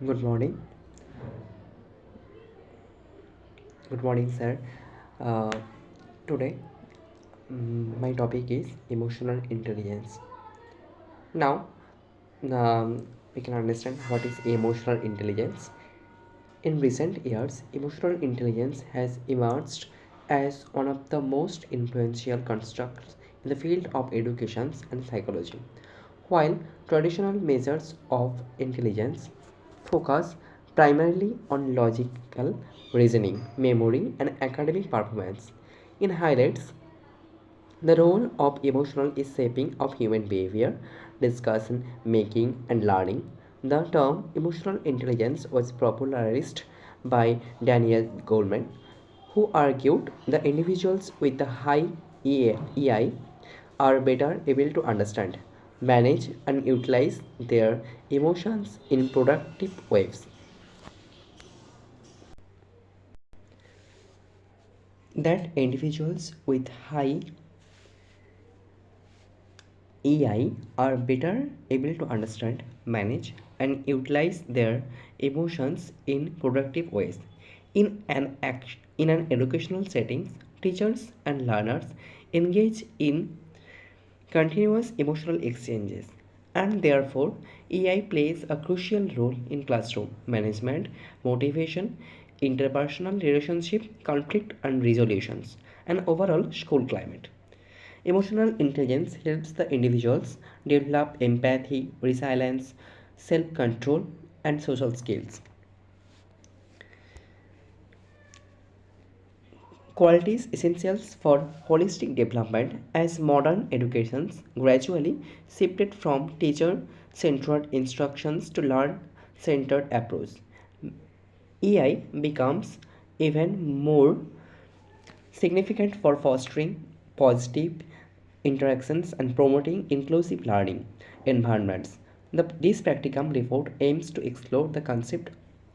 Good morning. Good morning, sir. Uh, Today, my topic is emotional intelligence. Now, we can understand what is emotional intelligence. In recent years, emotional intelligence has emerged as one of the most influential constructs in the field of education and psychology. While traditional measures of intelligence focus primarily on logical reasoning, memory, and academic performance, it highlights the role of emotional is shaping of human behavior, discussion, making, and learning. The term emotional intelligence was popularized by Daniel Goleman, who argued the individuals with the high EI are better able to understand, manage, and utilize their emotions in productive ways. That individuals with high AI are better able to understand, manage, and utilize their emotions in productive ways. In an educational setting, teachers and learners engage in continuous emotional exchanges, and therefore AI plays a crucial role in classroom management, motivation, interpersonal relationship, conflict and resolutions, and overall school climate. Emotional intelligence helps the individuals develop empathy, resilience, self control, and social skills. Qualities essential for holistic development as modern educations gradually shifted from teacher centered instructions to learn centered approach. AI becomes even more significant for fostering positive interactions and promoting inclusive learning environments. This practicum report aims to explore the concept,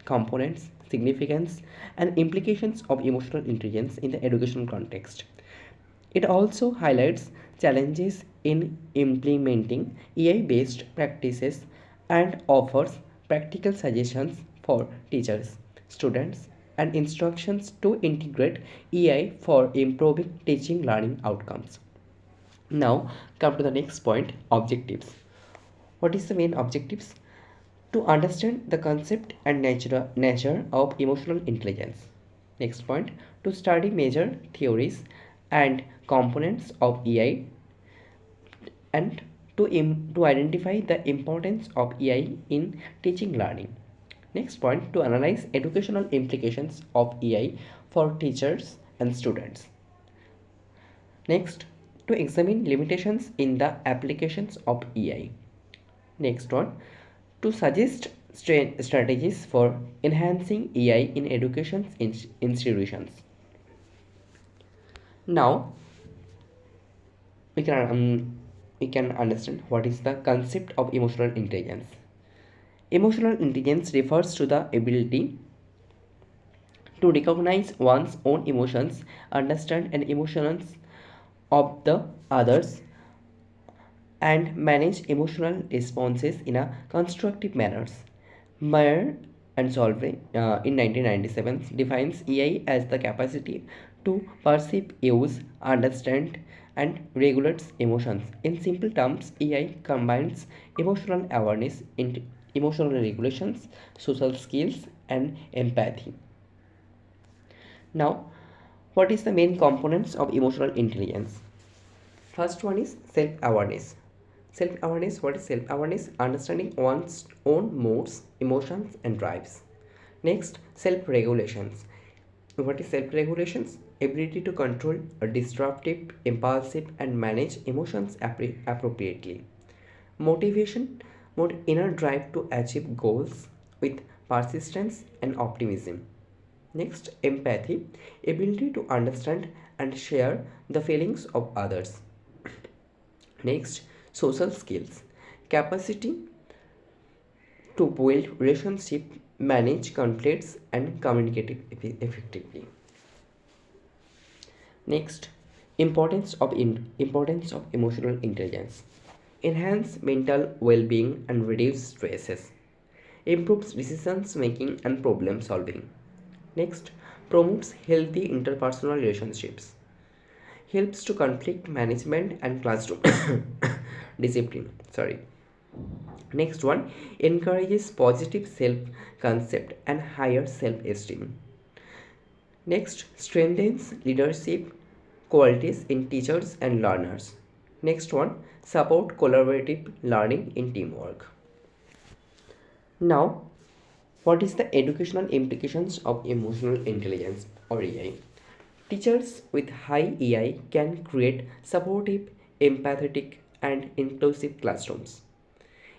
components, significance, and implications of emotional intelligence in the educational context. It also highlights challenges in implementing AI based practices and offers practical suggestions for teachers, students, and instructions to integrate AI for improving teaching learning outcomes. Now, come to the next point, objectives. What is the main objectives? To understand the concept and nature of emotional intelligence. Next point, to study major theories and components of AI, and to identify the importance of AI in teaching learning. Next point, to analyze educational implications of AI for teachers and students. Next, to examine limitations in the applications of AI. Next one, to suggest strategies for enhancing AI in education institutions. Now we can understand what is the concept of emotional intelligence. Emotional intelligence refers to the ability to recognize one's own emotions, understand and emotions of the others, and manage emotional responses in a constructive manner. Meyer and Solvay in 1997 defines EI as the capacity to perceive, use, understand, and regulates emotions. In simple terms, EI combines emotional awareness, emotional regulations, social skills, and empathy. Now, what is the main components of emotional intelligence? First one is self-awareness. Self-awareness, what is self-awareness? Understanding one's own moods, emotions and drives. Next, self-regulations. What is self-regulations? Ability to control a disruptive, impulsive and manage emotions appropriately. Motivation, inner drive to achieve goals with persistence and optimism. Next, empathy, ability to understand and share the feelings of others. Next, social skills, capacity to build relationship, manage conflicts and communicate effectively. Next, importance of emotional intelligence. Enhance mental well-being and reduce stresses. improves decisions making and problem solving. Next, promotes healthy interpersonal relationships, helps to conflict management and classroom discipline. Sorry. Next one, encourages positive self concept and higher self esteem. Next, strengthens leadership qualities in teachers and learners. Next one, support collaborative learning in teamwork. Now, what is the educational implications of emotional intelligence or AI? Teachers with high EI can create supportive, empathetic, and inclusive classrooms.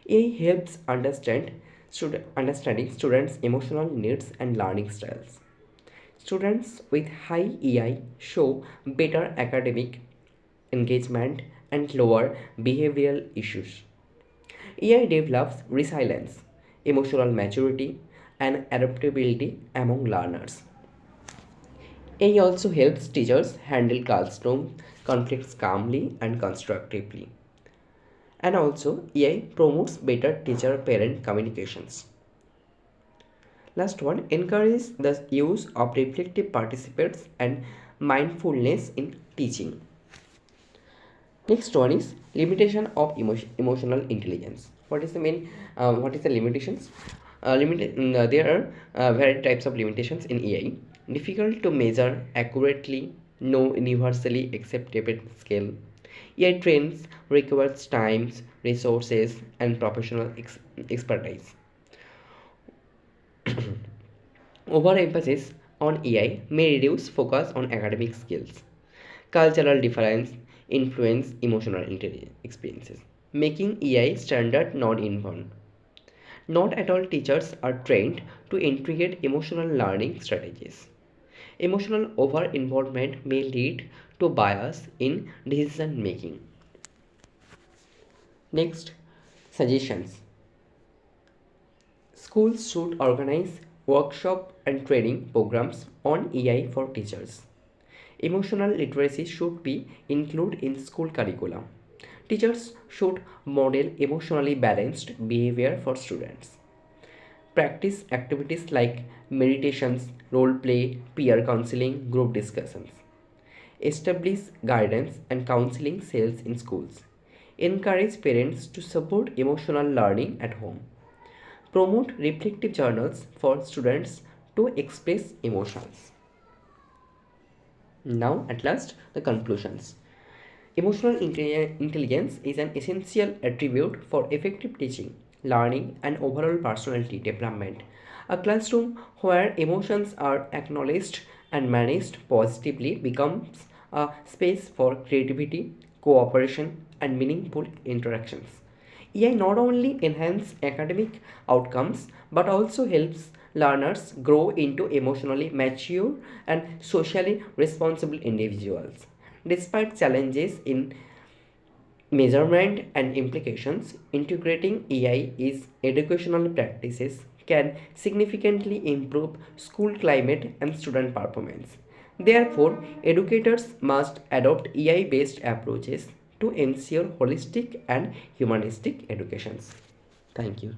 AI helps understanding students' emotional needs and learning styles. Students with high EI show better academic engagement and lower behavioral issues. AI develops resilience, emotional maturity, and adaptability among learners. AI also helps teachers handle classroom conflicts calmly and constructively. And also, AI promotes better teacher parent communications. Last one, encourages the use of reflective participants and mindfulness in teaching. Next one is limitation of emotional intelligence. What is the main? What is the limitations? There are varied types of limitations in AI. Difficult to measure accurately, no universally acceptable scale. AI trends requires times, resources, and professional expertise. Overemphasis on AI may reduce focus on academic skills. Cultural difference influence emotional experiences, making AI standard not informed. Not at all teachers are trained to integrate emotional learning strategies. Emotional over involvement may lead to bias in decision making. Next, suggestions. Schools should organize workshop and training programs on AI for teachers. Emotional literacy should be included in school curricula. Teachers should model emotionally balanced behavior for students. Practice activities like meditations, role play, peer counseling, group discussions. Establish guidance and counseling cells in schools. Encourage parents to support emotional learning at home. Promote reflective journals for students to express emotions. Now, at last, the conclusions. Emotional intelligence is an essential attribute for effective teaching, learning, and overall personality development. A classroom where emotions are acknowledged and managed positively becomes a space for creativity, cooperation, and meaningful interactions. AI not only enhances academic outcomes but also helps learners grow into emotionally mature and socially responsible individuals. Despite challenges in measurement and implications, integrating AI is educational practices can significantly improve school climate and student performance. Therefore, educators must adopt AI based approaches to ensure holistic and humanistic educations. Thank you.